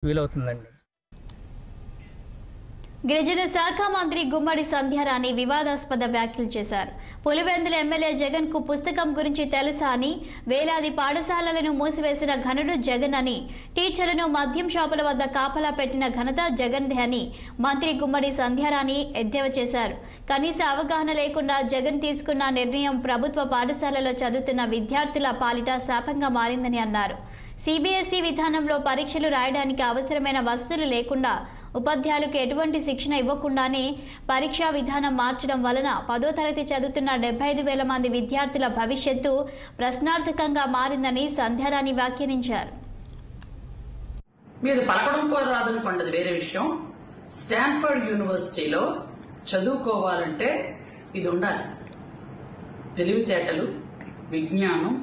వీలవుతుందండి. గిరిజన శాఖ మంత్రి గుమ్మడి సంధ్యారాణి వివాదాస్పద వ్యాఖ్యలు చేశారు. పులివెందుల ఎమ్మెల్యే జగన్ కు పుస్తకం గురించి తెలుసా అని, వేలాది పాఠశాలలను మూసివేసిన ఘనుడు జగన్ అని, టీచర్లను మద్యం షాపుల వద్ద కాపలా పెట్టిన ఘనత జగన్దే అని మంత్రి గుమ్మడి సంధ్యారాణి ఎద్దేవా చేశారు. కనీస అవగాహన లేకుండా జగన్ తీసుకున్న నిర్ణయం ప్రభుత్వ పాఠశాలలో చదువుతున్న విద్యార్థుల పాలిట శాపంగా మారిందని అన్నారు. సిబిఎస్ఈ విధానంలో పరీక్షలు రాయడానికి అవసరమైన వసతులు లేకుండా, ఉపాధ్యాయులకు ఎటువంటి శిక్షణ ఇవ్వకుండానే పరీక్షా విధానం మార్చడం వలన 10వ తరగతి చదువుతున్న 75,000 మంది విద్యార్థుల భవిష్యత్తు ప్రశ్నార్థకంగా మారిందని సంధ్యారాణి వ్యాఖ్యానించారు. మీరు పలకడం కూడా రాదనుకోండి, వేరే విషయం. స్టాన్ఫర్డ్ యూనివర్సిటీలో చదువుకోవాలంటే ఇది ఉండాలి. తెలివితేటలు, విజ్ఞానం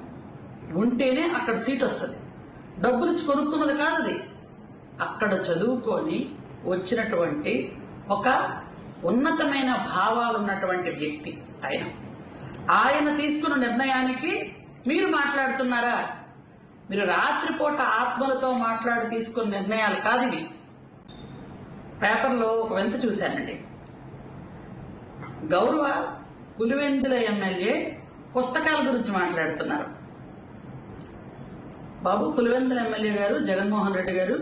ఉంటేనే అక్కడ సీట్ వస్తుంది. డబ్బులు కొనుక్కున్నది కాదు అది. అక్కడ చదువుకొని వచ్చినటువంటి ఒక ఉన్నతమైన భావాలున్నటువంటి వ్యక్తి ఆయన తీసుకున్న నిర్ణయానికి మీరు మాట్లాడుతున్నారా? మీరు రాత్రిపూట ఆత్మలతో మాట్లాడి తీసుకున్న నిర్ణయాలు కాదు ఇవి. పేపర్లో ఒక వింత చూశానండి. గౌరవ పులివెందుల ఎమ్మెల్యే పుస్తకాల గురించి మాట్లాడుతున్నారు. బాబు, పులివెందుల ఎమ్మెల్యే గారు జగన్మోహన్ రెడ్డి గారు